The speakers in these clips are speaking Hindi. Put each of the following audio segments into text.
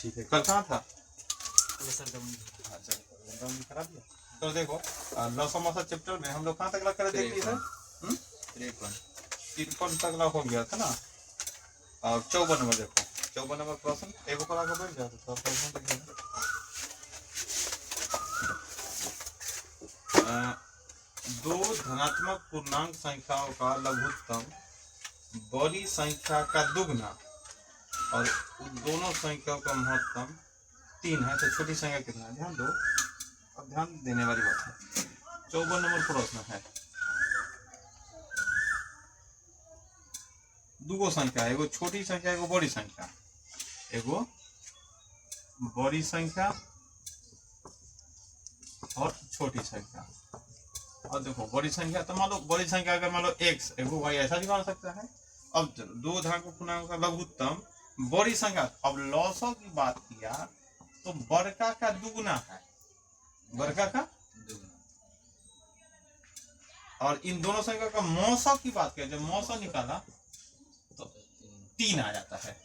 ठीक है, कल कहाँ था? सर दम करा दिया। तो देखो लौसा मौसा चैप्टर में हम लोग कहाँ तक कर देख लिए सर? 53 तक हो गया था ना। और 54 नंबर देखो, 54 नंबर प्रश्न एगो पर आगे बढ़ जाता तो प्रश्न तक दो धनात्मक पूर्णांक संख्याओं का लघुत्तम बड़ी संख्या का दुगना और उन दोनों संख्याओं का महत्तम 3 है, तो छोटी संख्या कितना है? ध्यान दो, अब ध्यान देने वाली बात है। 54 नंबर प्रश्न है, दूगो संख्या, एगो छोटी संख्या एगो बड़ी संख्या, एगो बड़ी संख्या और छोटी संख्या। और देखो बड़ी संख्या तो मान लो, बड़ी संख्या अगर मान लो x एगो y ऐसा भी मान सकता है। अब चलो दो धनात्मक पूर्णांक का लघुत्तम बड़ी संख्या, अब लौसों की बात किया तो बड़का का दुगुना है, बड़का का दुगुना। और इन दोनों संख्या का मौसा की बात किया, जब मौसा निकाला तो 3 आ जाता है।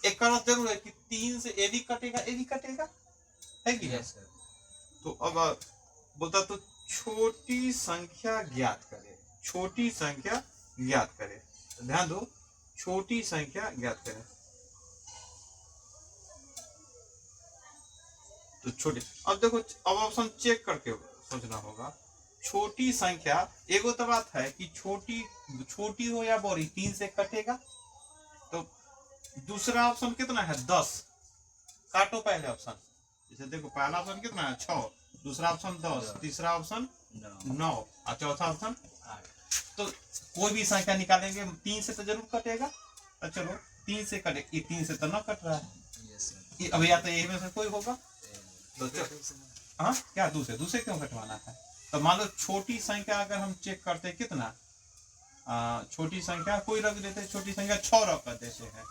एक कारण जरूर है कि 3 से ए भी कटेगा, ए भी कटेगा, है कि नहीं? तो अब बोलता तो छोटी संख्या ज्ञात करें, छोटी संख्या ज्ञात करें। तो ध्यान दो, छोटी संख्या ज्ञात करें। तो छोटी, अब देखो अब ऑप्शन चेक करके सोचना होगा। छोटी संख्या, एगो तो बात है कि छोटी हो या बड़ी, 3 से कटेगा। तो दूसरा ऑप्शन कितना है? 10, काटो पहले ऑप्शन। जैसे देखो पहला ऑप्शन कितना है? 6, दूसरा ऑप्शन 10, तीसरा ऑप्शन 9 और चौथा ऑप्शन 8। तो कोई भी संख्या निकालेंगे 3 से तो जरूर कटेगा। तो चलो 3 से कटे, ये 3 से तो ना कट रहा है। अब या तो यही में से कोई होगा। तो हाँ, क्या दूसरे क्यों कटवाना है? तो मान लो छोटी संख्या अगर हम चेक करते कितना, छोटी संख्या कोई रख देते, छोटी संख्या 6 रख देते हैं,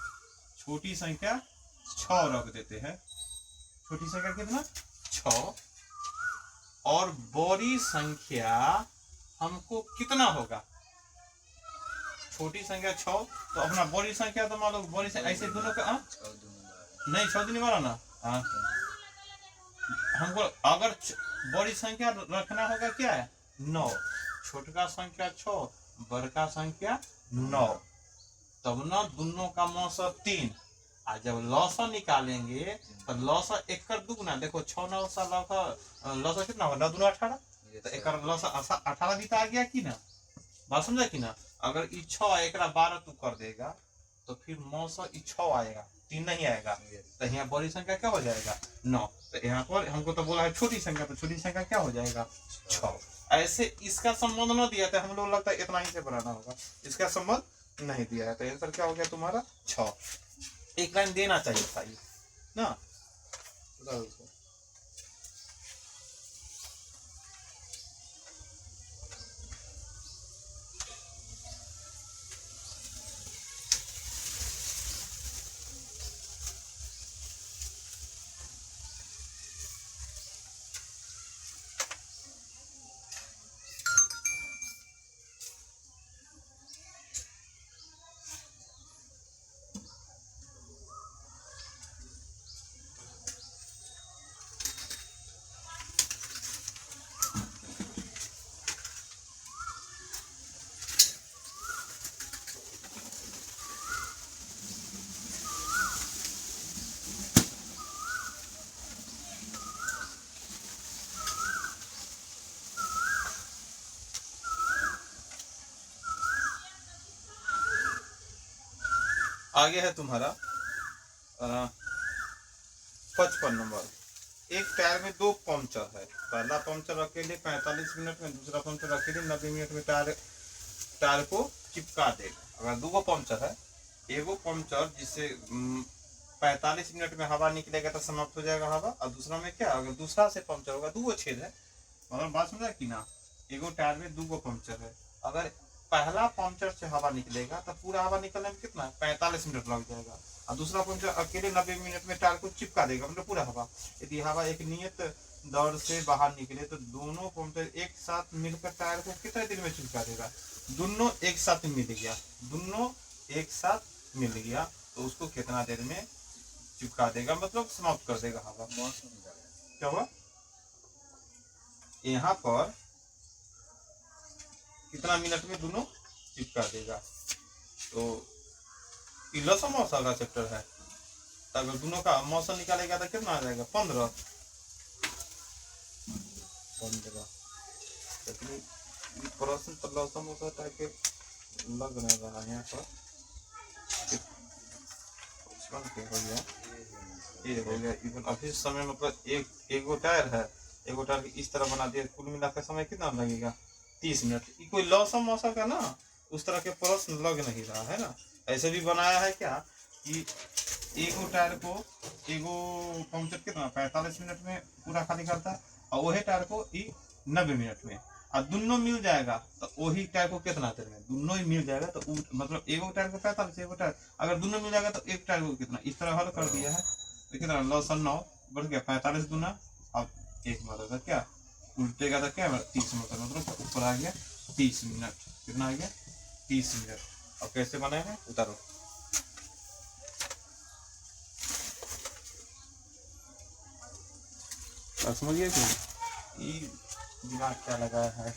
छोटी संख्या 6 रख देते हैं, छोटी संख्या कितना? 6। और बड़ी संख्या हमको कितना होगा? छोटी संख्या 6, तो अपना बड़ी संख्या तो मान लो बड़ी संख्या ऐसे दोनों का नहीं 6 दिन वाला ना। हमको अगर बड़ी संख्या रखना होगा क्या है? 9, छोटका संख्या 6, बड़का संख्या 9, तब ना दोनों का मौसा 3। और जब लौसा निकालेंगे तो लौसा एक कर दुगुना, देखो 6 9 लौसा कितना होगा? 9 दूना 18, तो एक लौसा 18 भी तो आ गया कि ना? बात समझा कि ना? अगर ई 6 एक 12 तू कर देगा तो फिर मौसा ई 6 आएगा, 3 नहीं आएगा। तो यहाँ बड़ी संख्या क्या हो जाएगा? 9। तो यहाँ पर हमको तो बोला है छोटी संख्या, तो छोटी संख्या क्या हो जाएगा? 6। ऐसे इसका संबंध न दिया था, हम लोग लगता है इतना ही से बनाना होगा, इसका संबंध नहीं दिया है। तो आंसर क्या हो गया तुम्हारा? 6। एक लाइन देना चाहिए था ये ना। आगे है तुम्हारा 55 नंबर। एक टायर में 2 पंक्चर है, पहला पंक्चर अकेले 45 मिनट में, दूसरा पंक्चर अकेले 90 मिनट में टायर को चिपका देगा। अगर 2 पंक्चर है, एगो पंक्चर जिससे 45 मिनट में हवा निकलेगा तो समाप्त हो जाएगा हवा, और दूसरा में क्या, अगर दूसरा से पंक्चर होगा, 2 छेद है, मतलब बात समझा कि ना? एगो टायर में 2 पंक्चर है, अगर पहला पंक्चर से हवा निकलेगा तो पूरा हवा निकलने में कितना 45 मिनट लग जाएगा, और दूसरा पंक्चर अकेले 90 मिनट में टायर को चिपका देगा, मतलब पूरा हवा। यदि हवा एक नियत दौर से बाहर निकले तो दोनों पंक्चर एक साथ मिलकर टायर को कितने देर में चिपका देगा? दोनों एक साथ मिल गया, दोनों एक साथ मिल गया तो उसको कितना देर में चिपका देगा, मतलब समाप्त कर देगा हवा। क्या हुआ यहाँ पर कितना मिनट में दोनों चिपका देगा। तो लसम मौसा का चैप्टर है, तो अगर दोनों का मौसम निकालेगा तो कितना आ जाएगा 15। प्रश्न तो लसम मौसा टाइप के लग नहीं रहा है यहाँ पर। हो गया ये हो गया इवन अभी समय, मतलब एक टायर है, एक टायर इस तरह बना दिया, कुल मिलाकर समय कितना लगेगा 30 मिनट। कोई लौसम मौसम का ना उस तरह के प्रश्न लग नहीं रहा है ना। ऐसे भी बनाया है क्या कि एगो टायर को एगो पंक्चर कितना 45 मिनट में पूरा खाली करता है, और वही टायर को 90 मिनट में, और दोनों मिल जाएगा तो वही टायर को कितना देर में, दोनों ही मिल जाएगा तो मतलब एगो टायर को 45, एगो टायर अगर दोनों मिल जाएगा तो एक टायर को कितना, इस तरह हल कर दिया है। तो कितना लौसन 9 बढ़ गया 45 गुना, अब एक मतलब क्या उल्टेगा तो क्या 30 मिनट, मतलब ऊपर आ गया 30 मिनट। कितना आ गया 30 मिनट। अब कैसे बनाए हैं उतारो। समझिए कि दिमाग क्या लगाया है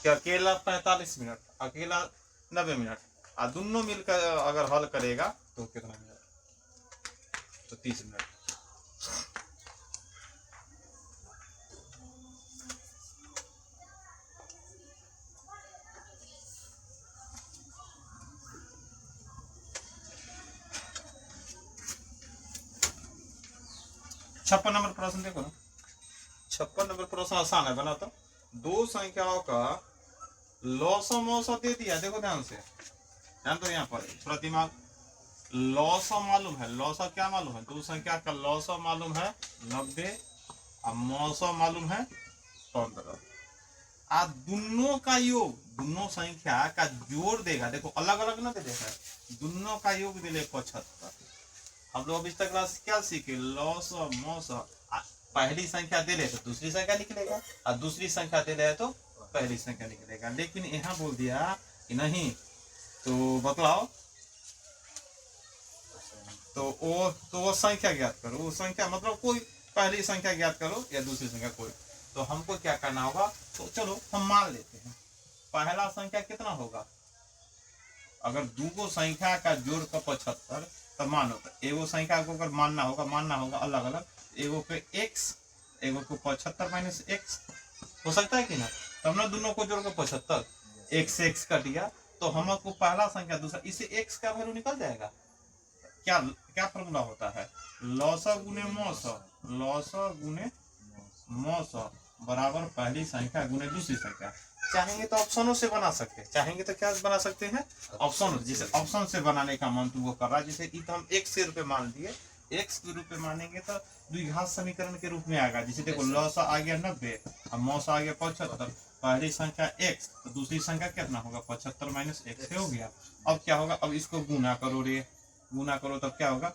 कि अकेला 45 मिनट, अकेला 90 मिनट, और दोनों मिलकर अगर हल करेगा तो कितना मिनट, तो 30 मिनट। छप्पन नंबर प्रश्न देखो ना, 56 नंबर प्रश्न आसान है, बना तो दो संख्याओं का लौसम मौसम दे दिया। देखो ध्यान से, ध्यान तो यहाँ पर थोड़ा दिमाग। लौसम मालूम है, लौसम क्या मालूम है, दो संख्या का लौसम मालूम है 90, और मौसम मालूम है 15। आ दोनों का योग, दोनों संख्या का जोड़ देगा, देखो अलग अलग ना दे देगा, दोनों का योग दे 75। हम लोग अभी तक क्या सीखे, लौसम मौसम, पहली संख्या दे ले तो दूसरी संख्या निकलेगा, और दूसरी संख्या दे ले तो पहली संख्या निकलेगा। लेकिन यहाँ बोल दिया कि नहीं, तो बतलाओ, तो वो संख्या ज्ञात करो, वो संख्या मतलब कोई पहली संख्या ज्ञात करो या दूसरी संख्या कोई। तो हमको क्या करना होगा, तो चलो हम मान लेते हैं पहला संख्या कितना होगा, अगर दूगो संख्या का जोड़ का 75, तो मानो एगो संख्या को अगर मानना होगा अलग अलग, एगो पे x, एगो को 75 माइनस x हो सकता है कि ना। तो हमने दोनों को जोड़ कर 75, x से x कट गया, तो हमको पहला संख्या दूसरा, इसे x का वैल्यू निकल जाएगा। क्या क्या फॉर्मूला होता है, लौसा गुने मौसा, लौसा गुने मौसा बराबर पहली संख्या गुने दूसरी संख्या। चाहेंगे तो ऑप्शनों से बना सकते हैं, चाहेंगे तो क्या बना सकते हैं ऑप्शन, जैसे ऑप्शन से बनाने का मन तो वो कर रहा है। जैसे तो हम x के रूप में मान दिए, x के रूप में मानेंगे तो द्विघात समीकरण के रूप में आएगा। जैसे देखो लौसा आ गया 90 और मौसा आ गया 75, पहली संख्या x तो दूसरी संख्या कितना होगा 75 माइनस x हो गया। अब क्या होगा, अब इसको गुना करो रे, गुना करो तब क्या होगा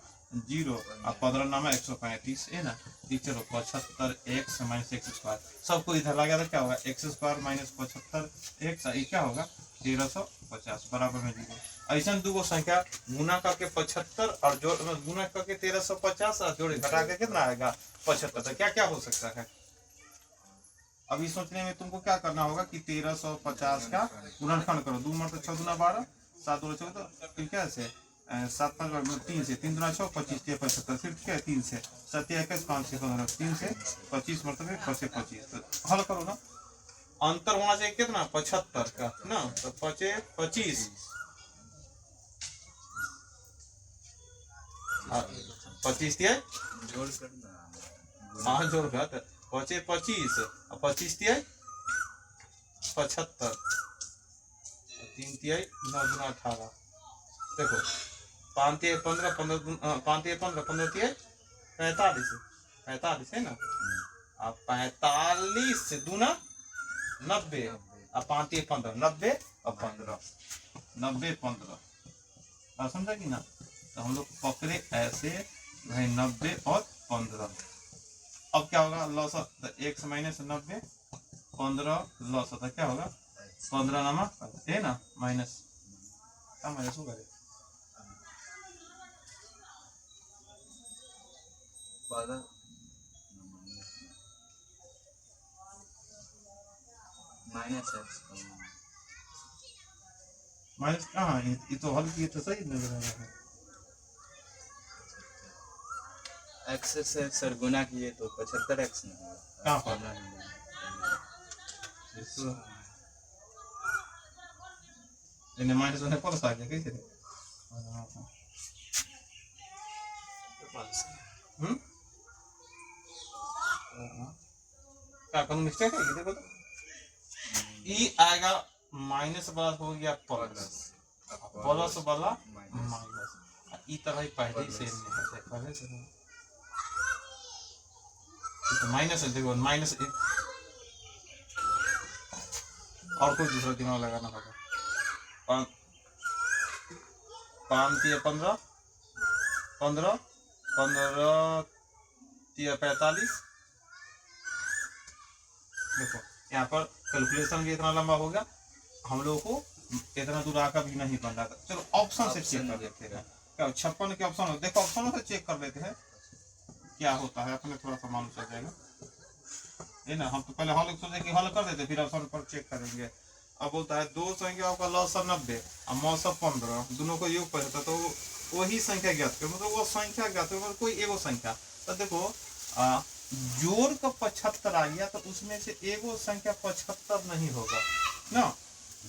0 और 15 नामा 135 है ना। चलो 75 x माइनस एक्स स्क्वायर, सबको इधर लगा तो क्या होगा एक्स स्क्वायर माइनस 75 x, ये क्या होगा 1350 बराबर में 0। ऐसा दो संख्या गुना करके 75 और जोड़ गुना करके 1350 और जोड़े घटा के कितना आएगा 75। तो क्या क्या हो सकता है, अभी सोचने में तुमको क्या करना होगा कि 1350 का गुणनखंड करो, 2 मत 6 दूना 12, 7 दूना 14, फिर क्या से 7 5 3 से 3 दूना 6 25 3 75, फिर क्या 3 से 7 21 5 से 15, 3 से 25 मतलब 5 से 25। तो हल करो ना, अंतर होना चाहिए कितना 75 का ना, तो 5 25 25 दिया जोड़ करना, हाँ जोड़ कर 5 25 और 25 दिया 75, 3 दिया 9 गुना 18। देखो 5 दिया 15, 5 दिया 15, 15 दिया 45, 45 है ना। अब 45 दूना 90 और 5 दिया 15, 90 और 15, 90 15, समझा कि ना। तो हम लोग पकड़े ऐसे भाई 90 और 15। अब क्या होगा लॉस, x माइनस 90 15 लॉस होता क्या होगा 15 नामा है ना माइनस, क्या माइनस होगा father minus x माइनस कहाँ है? ये तो हल किए तो सही नजर आ रहा है। x से सर गुना किए तो 75x नहीं होगा। कहाँ पर? इन्हें माइनस होने पर आ गया कैसे? क्या कौन मिस्टेक है? ये देखो तो ई आएगा माइनस वाला हो गया प्लस, प्लस वाला माइनस। ई तरह ही पहले ही सेम में है, पहले से तो माइनस है। देखो माइनस और कोई दूसरा दिमाग लगाना होगा। 5 3 15 15 15 3 45। देखो यहाँ पर कैलकुलेशन भी इतना लंबा हो गया, हम लोगों को इतना दूर आकर भी नहीं बन रहा था। चलो ऑप्शन से चेक कर लेते हैं। क्या 56 के ऑप्शन, देखो ऑप्शनों से चेक कर लेते हैं क्या होता है, अपने थोड़ा सा मालूम चल जाएगा। है ना, हम तो पहले हल सोचे कि हल कर देते, फिर ऑप्शन पर चेक करेंगे। अब बोलता है दो संख्याओं का लॉस 90 और मौसा 15, दोनों को योग पड़ता तो वही संख्या ज्ञात करो, मतलब वो संख्या ज्ञात करो, कोई एगो संख्या। तो देखो जोड़ का 75 आ गया तो उसमें से एगो संख्या 75 नहीं होगा ना।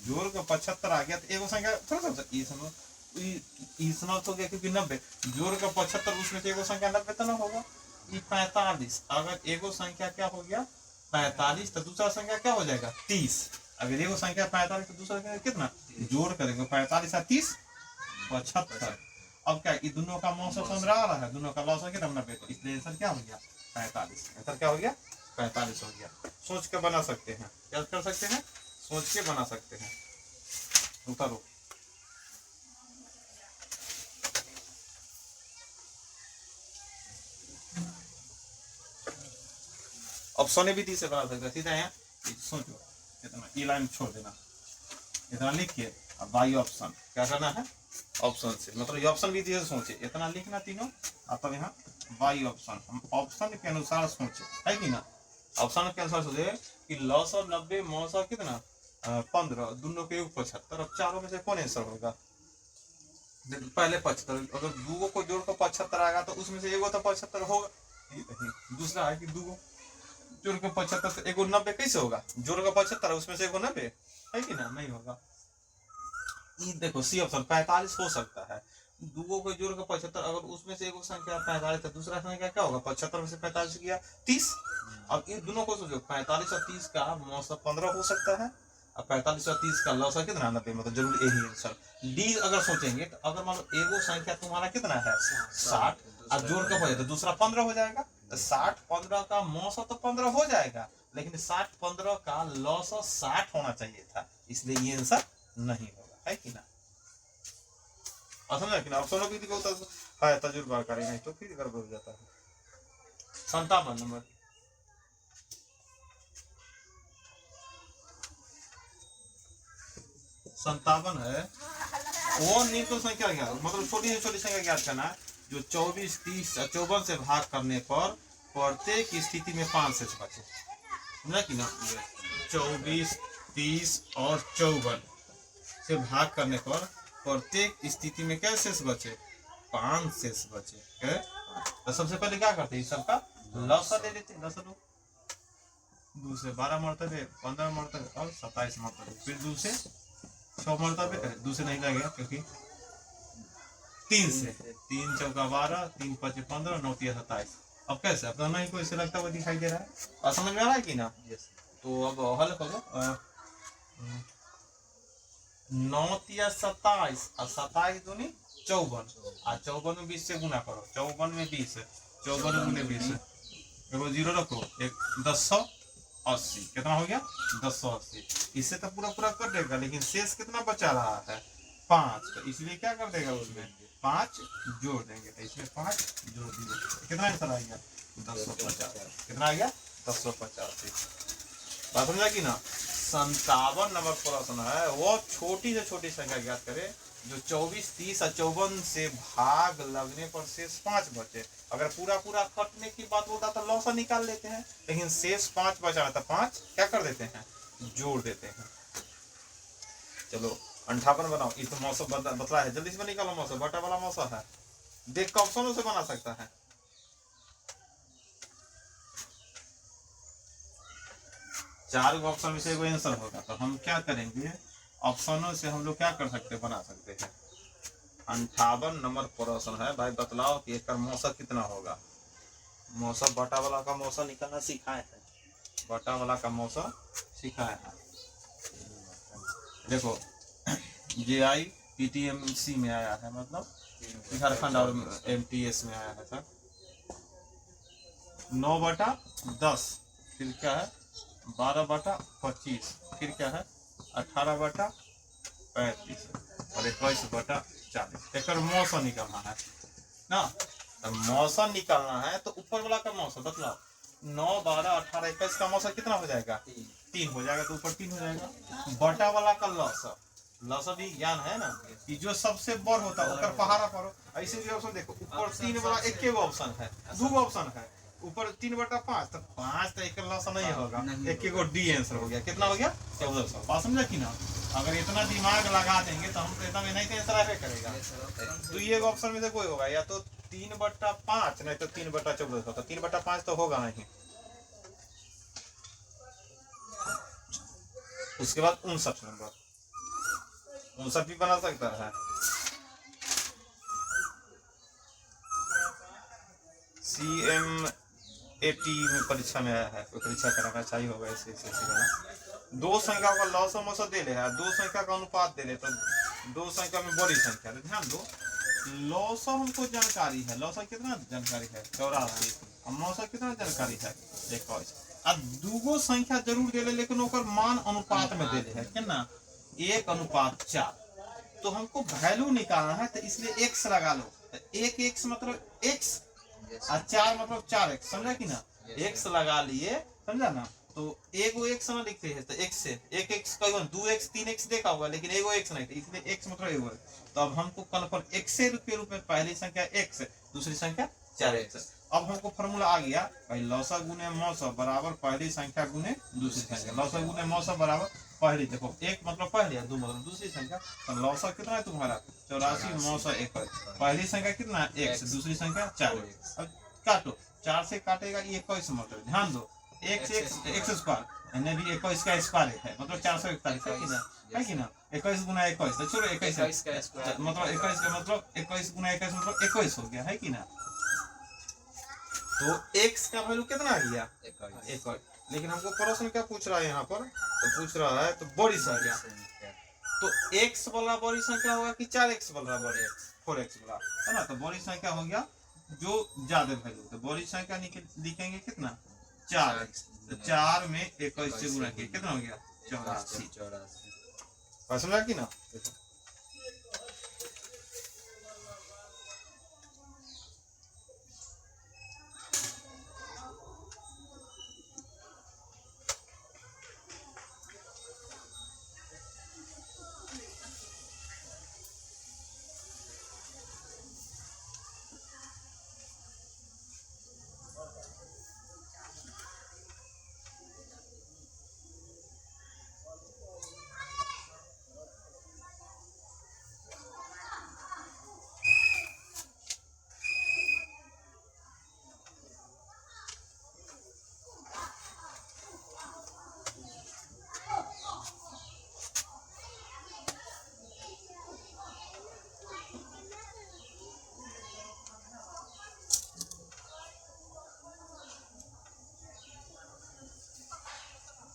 जोड़ का 75 आ गया तो एगो संख्या थोड़ा सा इसमें हो गया क्योंकि 90 जोड़ का 75, उसमें से एगो संख्या 90 तो ना होगा। ये 45, अगर एगो संख्या क्या हो गया 45 तो दूसरा संख्या क्या हो जाएगा 30। अगर एगो संख्या 45 तो दूसरा संख्या कितना जोड़ करेंगे 45 और 30 75। अब क्या ये दोनों का मौसम 15 आ रहा है, दोनों का लॉस हो गया 90, तो इसलिए आंसर क्या हो गया 45। आंसर क्या हो गया 45 हो गया। सोच के बना सकते हैं, क्या कर सकते हैं, सोच के बना सकते हैं। उतारो ऑप्शन भी 30 से बना सकते हैं सीधा है। सोचो इतना ये लाइन छोड़ देना, इतना लिख के अब बाई ऑप्शन क्या करना है ऑप्शन से, मतलब ये ऑप्शन भी दिए सोचे इतना लिखना तीनों, और तब यहाँ बाई ऑप्शन हम ऑप्शन के अनुसार सोचे है कि ना। ऑप्शन के अनुसार सोचे कि लॉस और 90 मौसा कितना 15, दोनों के योग 75। अब चारों में से कौन आंसर होगा? पहले 75, अगर दूगो को जोड़ कर 75 आएगा तो उसमें से एगो तो 75 होगा। दूसरा है कि दूगो जोड़ के 75 तो एगो 90 कैसे होगा? जोड़ का 75 उसमें से एगो 90 है कि ना, नहीं होगा। ये देखो सी ऑप्शन 45 हो सकता है। दूगो को जोड़ का 75, अगर उसमें से एगो संख्या 45 है दूसरा संख्या क्या होगा 75 में से 45 गया 30। अब इन दोनों को सोचो 45 और 30 का मौसम 15 हो सकता है, और 45 और 30 का लॉस है कितना 90, मतलब जरूर यही आंसर। डी अगर सोचेंगे तो अगर मान लो एगो संख्या तुम्हारा कितना है 60 और जोड़ का 75 तो दूसरा 15 हो जाएगा, तो 60 15 का मौसम तो 15 हो जाएगा, लेकिन 60 15 का लॉस 60 होना चाहिए था, इसलिए ये आंसर नहीं होगा, है कि ना। समझा कि ना, ऑप्शनों की होता है तजुर्बा करें नहीं तो फिर गड़बड़ हो जाता है। 57 नंबर 57 है वो न्यूनतम संख्या ज्ञात, मतलब छोटी से छोटी संख्या ज्ञात करना है जो 24 30 54 से भाग करने पर प्रत्येक स्थिति में 5 शेष बचे। समझा कि ना, 24 30 और 54 से भाग करने पर प्रत्येक स्थिति में क्या शेष बचे 5 शेष बचे। तो सबसे पहले क्या करते हैं सबका लॉसा ले लेते हैं। लॉसा 2 से 12 मरतबे 15 मरतबे और 27 मरतबे, फिर 2 से 6 मरतबे, 2 से नहीं लगेगा क्योंकि 3 से 3 चौका 12 3 5 15 9 3 27। अब कैसे अब नहीं कोई से लगता हुआ दिखाई दे रहा है, और समझ में आ रहा है कि ना। तो अब हल करो 9 3 27 और 27 दूनी 54 और 54 में 20 से गुना करो, 54 में 20 54 गुने 20 एगो जीरो रखो, एक 1080 कितना हो गया 1080। इससे तो पूरा पूरा कर देगा, लेकिन शेष कितना बचा रहा है 5, तो इसलिए क्या कर देगा उसमें 5 जोड़ देंगे, तो इसमें 5 जोड़ दीजिए, कितना आंसर आ गया 1050। कितना आ गया 1085। बात समझा कि ना। 57 नंबर प्रश्न है वो छोटी से छोटी संख्या ज्ञात करे जो 24, 30 और 54 से भाग लगने पर शेष 5 बचे। अगर पूरा पूरा कटने की बात होता तो लॉस निकाल लेते हैं, लेकिन शेष 5 बचा तो 5 क्या कर देते हैं, जोड़ देते हैं। चलो 58 बनाओ। ये तो मौसम बतला है, जल्दी से निकालो। मौसम बटा वाला मौसम है, देख के ऑप्शनों से बना सकता है। चार ऑप्शन में से एगो आंसर होगा, तो हम क्या करेंगे, ऑप्शनों से हम लोग क्या कर सकते हैं, बना सकते हैं। 58 नंबर प्रश्न है भाई, बतलाओ कि एक मौसम कितना होगा। मौसम बटा वाला का मौसम निकालना सिखाए हैं, बटा वाला का मौसम सिखाए हैं। देखो JI PTMC में आया है, मतलब झारखंड और MTS में आया है सर। 9/10, फिर क्या है 12/25, फिर क्या है 18/35 और 21/40। एक मौसम निकालना है ना, तो मौसम निकालना है तो ऊपर वाला का मौसम बतलाओ। 9, 12, 18, 21 का मौसम कितना हो जाएगा, 3 हो जाएगा, तो ऊपर 3 हो जाएगा। बटा वाला का लॉस भी ज्ञान है ना, कि जो सबसे बड़ होता है ऊपर पहाड़ा पर। ऐसे भी ऑप्शन देखो, ऊपर 3 वाला एक ही ऑप्शन है, 2 ऑप्शन है, ऊपर 3/5, तो 5 तो एक लॉस नहीं होगा, एक गो डी आंसर हो गया। कितना हो गया, 1400। बात समझा कि ना। अगर इतना दिमाग लगा देंगे तो हम तो इतना में नहीं तो आंसर आवे करेगा। तो ये ऑप्शन में से कोई होगा, या तो 3/5 नहीं तो 3/1400, तो 3/5 तो होगा नहीं। उसके बाद 59 नंबर, 59 भी बना सकता है। CMAT में परीक्षा में आया है, कोई परीक्षा कराना चाहिए होगा ऐसे वाला। 2 संख्या का लॉस मौसम दे ले है, 2 संख्या का अनुपात दे ले, तो 2 संख्या में बड़ी संख्या। तो ध्यान दो, लॉस हमको जानकारी है, लॉस कितना जानकारी है 84, और मौसम कितना जानकारी है 21। अब 2 संख्या जरूर दे ले, लेकिन ओकर मान अनुपात में दे ले है कितना, 1:4। तो हमको वैल्यू निकालना है, तो इसलिए x लगा लो। तो 1x मतलब x और 4 मतलब 4x, समझा कि ना। x लगा लिए, समझा ना। तो एगो x ना लिखते हैं, तो x से 1x का 2x 3x देखा होगा, लेकिन एगो x नहीं, इसलिए x मतलब एगो। तो अब हमको कन्फर्म x के रूप में पहली संख्या x, दूसरी संख्या 4x। अब हमको फॉर्मूला आ गया भाई, लौसा गुने मौसा बराबर पहली संख्या गुने दूसरी संख्या। लौसा गुने मौसा बराबर पहली, देखो 1 मतलब पहली, 2 मतलब दूसरी संख्या। तो लौसा कितना है तुम्हारा 84, मौसा 21। पहली संख्या कितना है x, दूसरी संख्या 4x। अब काटो, 4 से काटेगा ये 21 मतलब, ध्यान दो x स्क्वायर, यानी भी 21 का स्क्वायर है, मतलब 441 है कि ना, है कि ना। 21 गुना 21, तो चलो 21 मतलब 21 का मतलब 21 गुना 21 मतलब 21 हो गया, है कि ना। तो x का वैल्यू कितना आ गया 21। लेकिन हमको प्रश्न क्या पूछ रहा है यहाँ पर, तो पूछ रहा है तो बड़ी संख्या, तो x वाला बड़ी संख्या होगा कि 4x वाला बड़ी 4x वाला, है ना। तो बड़ी संख्या हो गया जो ज्यादा वैल्यू, तो बड़ी संख्या लिखेंगे कितना 4x, तो 4 में 21 से गुणा किया कितना हो गया 84। समझा कि ना। देखो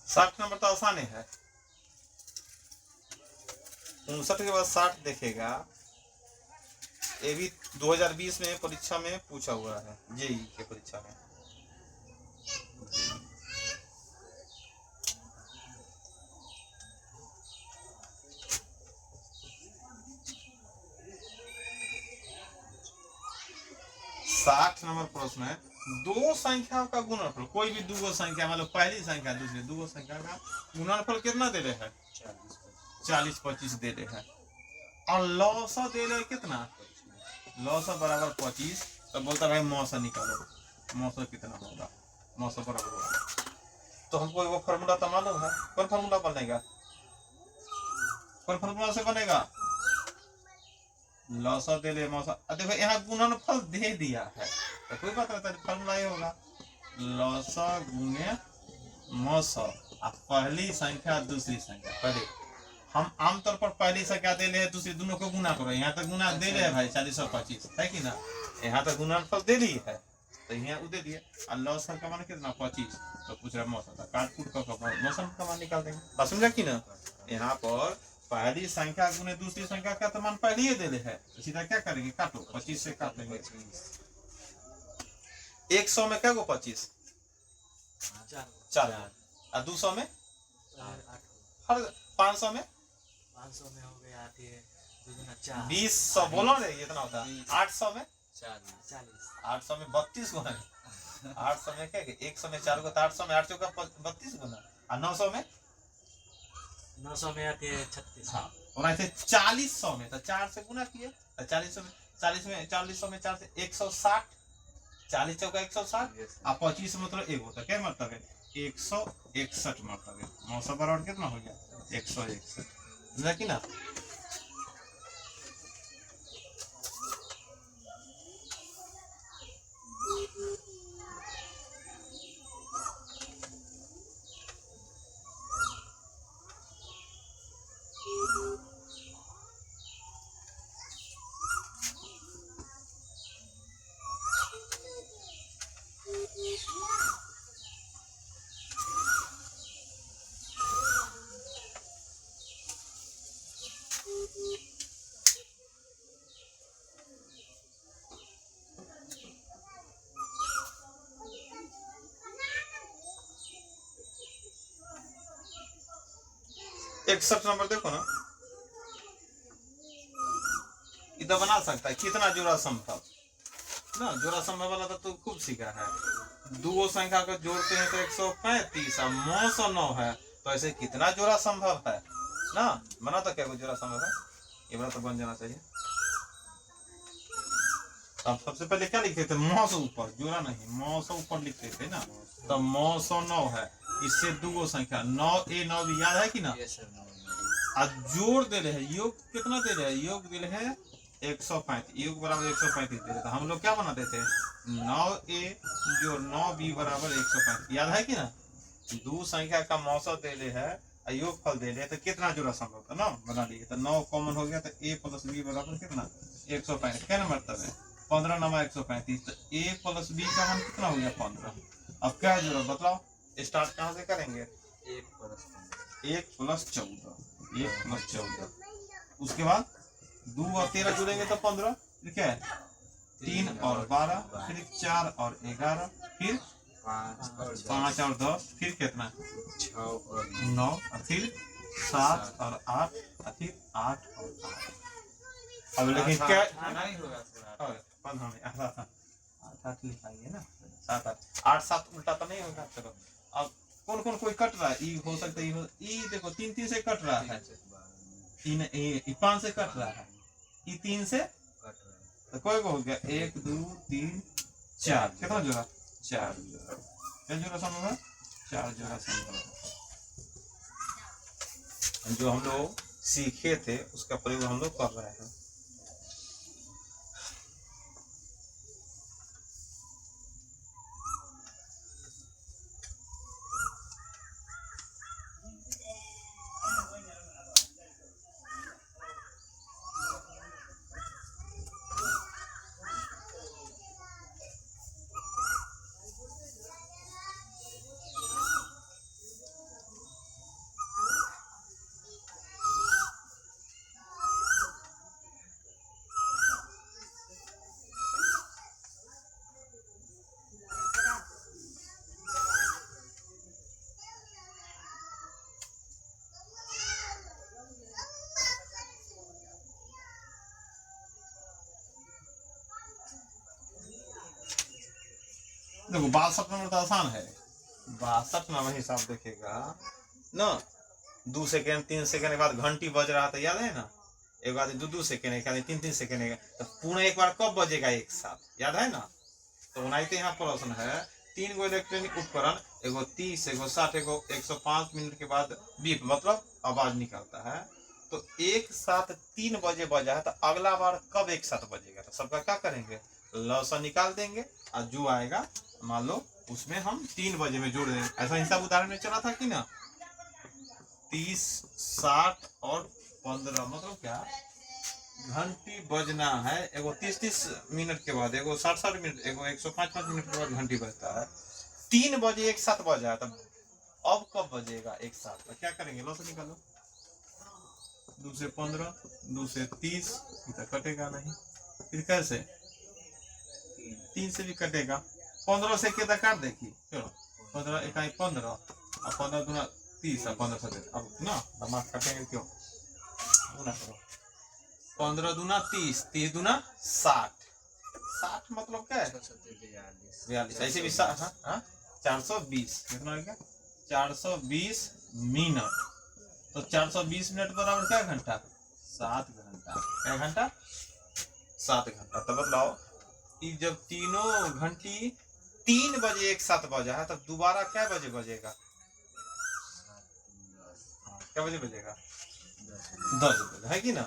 60 नंबर तो आसान है। 59 के बाद 60 देखेगा, ये भी 2020 में परीक्षा में पूछा हुआ है, जेई के परीक्षा में। साठ नंबर प्रश्न है, 2 संख्या का गुणनफल, कोई भी 2 संख्या मतलब पहली संख्या दूसरी 2 संख्या का गुणनफल कितना दे रहे हैं 40, 25 दे रहे हैं। और लौसा दे रहे कितना, लौसा बराबर 25, तो बोलता भाई मौसा निकालो, मौसा कितना होगा, मौसा बराबर होगा। तो हमको वो फॉर्मूला तो मालूम है, कौन फॉर्मूला बनेगा, कौन फॉर्मूला से बनेगा, लौसा दे दे मौसा, देखो यहाँ गुणनफल दे दिया है तो कोई बात नहीं, फॉर्मूला ये होगा लौसा गुने मौसा, पहली संख्या दूसरी संख्या, पहले हम आमतौर पर पहली संख्या दे ले दूसरी, दोनों को गुना करो, यहाँ तक गुना दे ले भाई 40 और 25 है कि ना, यहाँ तक गुणनफल दे ली है तो यहाँ वो दे दिए, और लौसा का मान कितना 25, तो पूछ रहा मौसा था, काट कूट कर मौसम का मान निकाल देंगे, बात समझा कि ना। यहाँ पर पहली संख्या गुने दूसरी संख्या का तो मान पहले ही दे ले है, तो सीधा क्या करेंगे, काटो 25 से काट लेंगे, 100 में क्या गो 25, 4, और 200 में, हर 500 में, 500 में हो गया 4, 20, 100 बोलो रे इतना होता है, 800 में, 40, 800 में 32 गुना, 800 में क्या 100 में 4 को, तो 800 में 8 चौका 32 गुना, और 900 में 900 में आती है 36। हाँ, और ऐसे 40 में तो 4 से गुना किए, 40 में 40 में 4 से 160, 40 चौका 160, और 25 मतलब एक होता है, क्या मतलब है 161 मतलब है, मौसा बराबर कितना हो गया 161, समझा कि ना। इकसठ नंबर देखो ना, इधर बना सकता है कितना जोड़ा संभव ना, जोड़ा संभव वाला तो खूब सीखा है, दो संख्या को जोड़ते हैं तो 135 और 909 है, तो ऐसे कितना जोड़ा संभव है ना, बना तो क्या जोड़ा संभव है, ये बड़ा तो बन जाना चाहिए। अब सबसे पहले क्या लिखते थे, 900 ऊपर, जोड़ा नहीं 900 ऊपर लिखते थे ना, तो 909 है, इससे दो संख्या 9a 9 भी याद है कि ना, आज जोड़ दे रहे हैं, योग कितना दे रहे हैं, योग दे रहे हैं 135, योग बराबर 135 दे रहे, तो हम लोग क्या बनाते थे 9a जो 9b बराबर 135, याद है कि ना, दो संख्या का मौसा दे ले है, योग फल दे ले, तो कितना जोड़ा संभव था ना, बना लिए, तो 9 कॉमन हो गया, तो a प्लस b बराबर कितना 135, क्या नंबर तब है 15 नंबर 135, तो a प्लस b का मान कितना हो गया 15। अब क्या है जोड़ा बताओ, स्टार्ट कहाँ से करेंगे, 1 प्लस 14, उसके बाद 2 और 13 जुड़ेंगे तो 15, फिर क्या है 3 और 12, फिर 4 और 11, फिर 5 और 10, फिर कितना 6 और 9, और फिर 7 और 8, और फिर 8 और 8। अब लेकिन क्या नहीं होगा, 15 में 8 लिखाएंगे ना, 7 8 7 उल्टा तो नहीं होगा। चलो अब कौन कौन कोई कट रहा है, ई हो सकता है, ई देखो 3 3 से कट रहा है, 5 से कट रहा है, ई 3 से कट रहा है, तो कोई को हो गया 1 2 3 4, कितना जोड़ा 4 जोड़ा, क्या जोड़ा संभव है 4 जोड़ा संभव है। जो हम लोग सीखे थे उसका प्रयोग हम लोग कर रहे हैं। देखो 62 नंबर तो आसान है, 62 नंबर हिसाब देखेगा ना, 2 सेकेंड 3 सेकेंड के बाद घंटी बज रहा था, याद है ना, एक आदमी 2-2 सेकेंड, एक आदमी 3-3 सेकेंड, तो पूर्ण एक बार कब बजेगा एक साथ, याद है ना। तो उनाइते यहाँ प्रश्न है 3 गो इलेक्ट्रॉनिक उपकरण, एगो 30, एगो 60, एगो 105 मिनट के बाद बीप मतलब आवाज निकलता है, तो एक साथ 3 बजे बजा है, तो अगला बार कब एक साथ बजेगा। तो सबका क्या करेंगे, लौसा निकाल देंगे और जो आएगा मान लो उसमें हम 3 बजे में जोड़ देंगे। ऐसा हिसाब उदाहरण में चला था कि ना। 30, 60 और 15 मतलब क्या, घंटी बजना है, एगो 30-30 मिनट के बाद, एगो 60-60 मिनट, एगो 105 मिनट के बाद घंटी बजता है। 3 बजे एक साथ बजा, तब अब कब बजेगा एक साथ, तो क्या करेंगे, लो से निकालो। 2 से 15, 2 से 30, तो कटेगा नहीं। फिर कैसे, 3 से भी कटेगा, 15 से कितना काट देखिए, चलो 15 इकाई 15 और 15 दूना 30 और 15 से अब ना दिमाग कटेंगे क्यों, ना करो। 15 दूना 30, 30 दूना 60, 60 मतलब क्या है 42, ऐसे भी 420, कितना हो गया 420 मिनट। तो 420 मिनट बराबर क्या घंटा, 7 घंटा। क्या घंटा, 7 घंटा। तो बताओ जब तीनों घंटी 3 बजे एक साथ बजा है, तब दोबारा क्या बजे बजेगा, क्या बजे बजेगा, 10 बजे, है कि ना।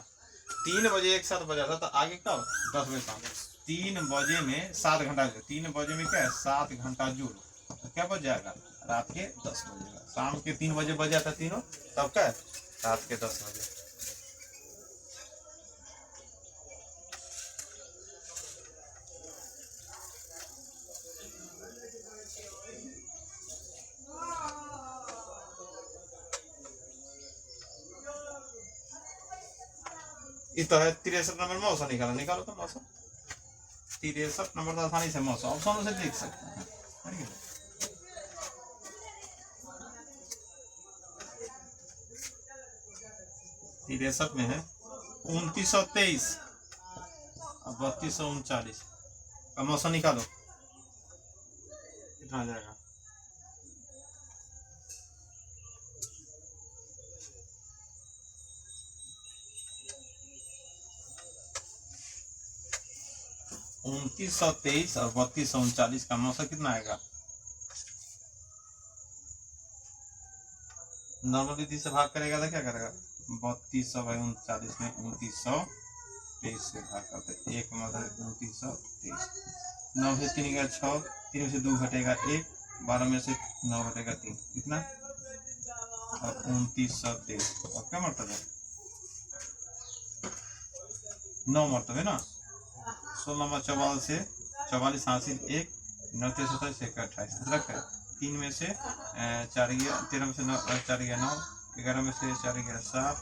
3 बजे एक साथ बजा था, तो आगे कब 10 बजे शाम। 3 बजे में 7 घंटा, 3 बजे में क्या है 7 घंटा जुड़, तो क्या बज जाएगा रात के 10 बजेगा। शाम के 3 बजे बजा था तीनों, तब क्या है रात के 10 बजे। ये तो है 63 नंबर मौसा निकालो, निकालो तो मौसा 63 नंबर, तो आसानी से मौसा ऑप्शन से देख सकते हैं। 63 में है 2923 और 3239 का मौसा निकालो, कितना आ जाएगा, और 3239 का मौसा कितना आएगा। नॉर्मल विधि से भाग करेगा तो क्या करेगा, 3239 में 2923 से भाग करते, 1 मतलब 2923, 9 से 3 गया 6, 3 से 2 घटेगा 1, 12 में से 9 घटेगा 3, कितना, और 2923 और क्या मतलब है 9 मतलब है ना। 16 नंबर 44 से 44 हासिल 1, 9 27 1 28 रख है। 3 में से 4 गया, 13 में से 9 4 गया 9, 11 में से 4 गया 7,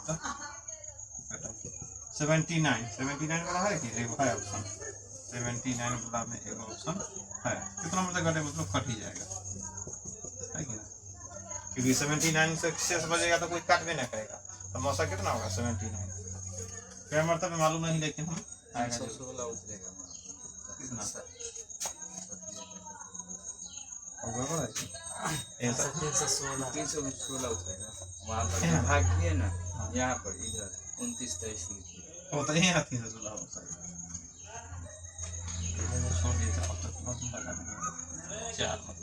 79 वाला है कि एक है ऑप्शन, 79 वाला में एक ऑप्शन है। कितना मतलब घटे मतलब कट ही जाएगा, है कि ना, क्योंकि 79 से शेष बजेगा तो कोई काट भी नहीं करेगा। तो मौसा कितना होगा 79, क्या मतलब मालूम नहीं, लेकिन हम आएगा 16 उतरेगा कितना ऐसा 316 316 उतरेगा। वहाँ पर भाग किए ना, यहाँ पर इधर 29-23 लिखिए। वो तो यही आती है 16 हो सकता छोड़ दिया था, अब तक तुम लगा देंगे 4 मतलब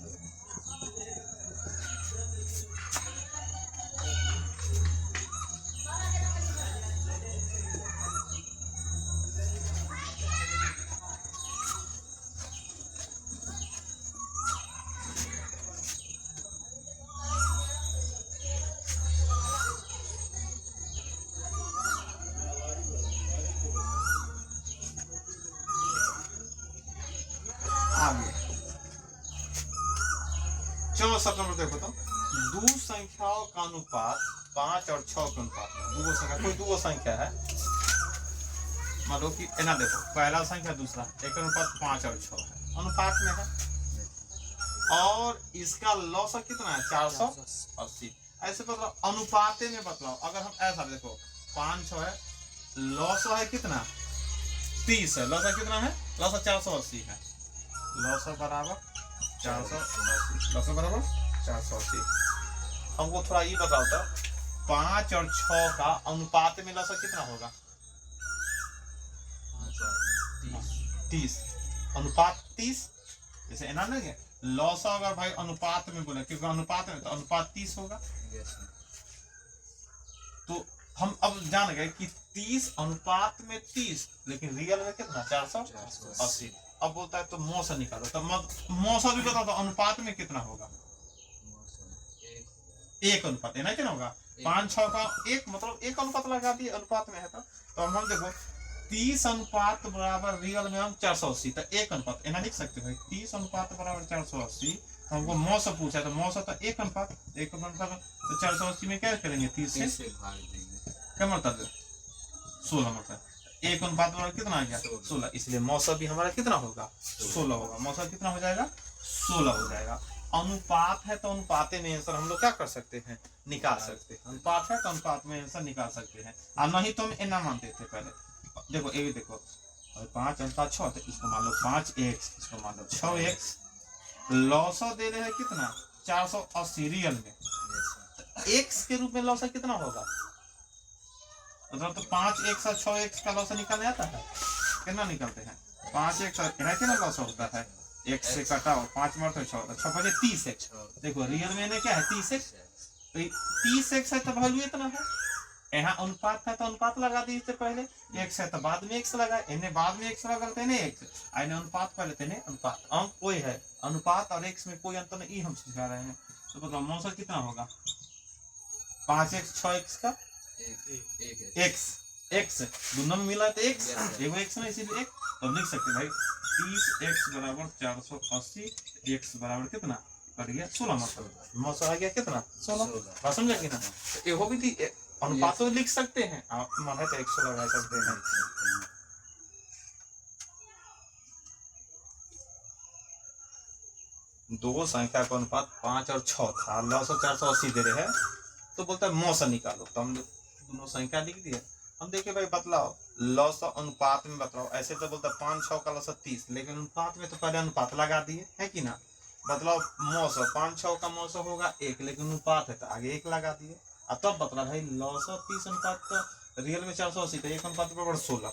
आगे। 64 नंबर देखो तो, दो संख्याओं का अनुपात 5 और 6 के अनुपात में, दो संख्या कोई दो संख्या है, मान लो कि एना देखो पहला संख्या दूसरा, एक अनुपात 5 और 6 है, अनुपात में है, और इसका लौसक कितना है 480। ऐसे मतलब अनुपाते में बतलाओ, अगर हम ऐसा देखो 5 6 है, लौसक है कितना 30 है, लौसक कितना है, लौसक 480 है, लौसक बराबर 480, लौसक बराबर 480। हमको थोड़ा ये बताओ तो 5 और 6 का अनुपात में लौसक कितना होगा, 30 अनुपात 30, जैसे है ना लौसा अगर भाई अनुपात में बोले क्योंकि अनुपात में तो अनुपात 30 होगा। Yes sir. तो हम अब जान गए कि 30 अनुपात में 30, लेकिन रियल में कितना 480। अब बोलता है तो मौसा निकालो, तो मौसा भी बता दो अनुपात में कितना होगा। एक अनुपात है ना, क्या होगा 5-6 का 1, मतलब 1 अनुपात लगा दिए अनुपात में है। तो हम देखो 30 अनुपात बराबर रियल में हम 480, तो 1 अनुपात है ना लिख सकते भाई। 30 अनुपात बराबर 480, हमको मौसा पूछा तो मौसा तो 1 अनुपात, 1 अनुपात तो 480 में क्या करेंगे 30 से भाग देंगे। क्या मतलब 16 मतलब 1 अनुपात बराबर कितना आ गया 16, इसलिए मौसा भी हमारा कितना होगा 16 होगा। मौसा कितना हो जाएगा 16 हो जाएगा। अनुपात है तो अनुपात में आंसर हम लोग क्या कर सकते हैं निकाल सकते हैं। अनुपात है तो अनुपात में आंसर निकाल सकते हैं, और नहीं तो हम इतना मानते थे पहले। देखो ये भी देखो 5 अनुपात 6, तो इसको मान लो 5x, इसको मान लो 6x। लौसा दे रहे हैं कितना 480 रियल में, x के रूप में लौसा कितना होगा, मतलब तो 5x और 6x का लौसा निकालने आता है। कितना निकालते हैं 5x और कितना लौसा होता है, x से कटाओ 5 मर तो 6, 6 बजे 30x। देखो रियल में क्या है 30x, तो 30x है तो वैल्यू इतना है। यहाँ अनुपात है तो अनुपात लगा दी इससे पहले, x है तो बाद में x लगा, इन्हें बाद में x लगा तेने x, इन्हें अनुपात पहले तेने अनुपात। अंक कोई है अनुपात और x में कोई अंतर नहीं, हम सिखा रहे हैं। तो बताओ मौसा कितना होगा 5x 6x का x दोनों में मिला तो x, एगो x ना इसीलिए x। तो लिख सकते भाई 30x बराबर 480, x बराबर कितना कट गया 16, मतलब मौसा आ गया कितना 16। बात समझ गए ना। तो एहो भी थी अनुपात तो लिख सकते हैं, आप माने तो 100 लगा सकते हैं। दो संख्या का अनुपात 5 और 6 था, लौसा 480 दे रहे हैं, तो बोलता है मौसा निकालो। तो हम दोनों संख्या लिख दिए। हम देखिए भाई बतलाओ लौसा अनुपात में बताओ, ऐसे तो बोलता 5-6 का लौसा 30, लेकिन अनुपात में तो पहले अनुपात लगा दिए है कि ना। बतलाओ मौसा 5-6 का मौसा होगा 1, लेकिन अनुपात है तो आगे 1 लगा दिए। अब तब बतला भाई लौसा 30 अनुपात तो रियल में 480, तो 1 अनुपात बराबर 16।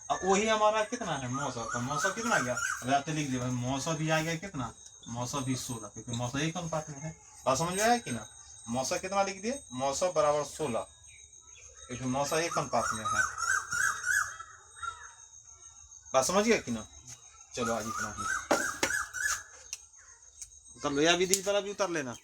अब वही हमारा कितना है मौसा, तो मौसा कितना गया, अब लिख दिया भाई मौसा भी आ गया कितना, मौसा भी 16, क्योंकि मौसा 1 अनुपात में है। बात समझ में आया कि ना। मौसा कितना लिख दिए, मौसा बराबर 16, क्योंकि मौसा 1 अनुपात में है। बात समझ गया कि ना। चलो आज इतना ही उतर लो, या विधि पर अभी उतर लेना।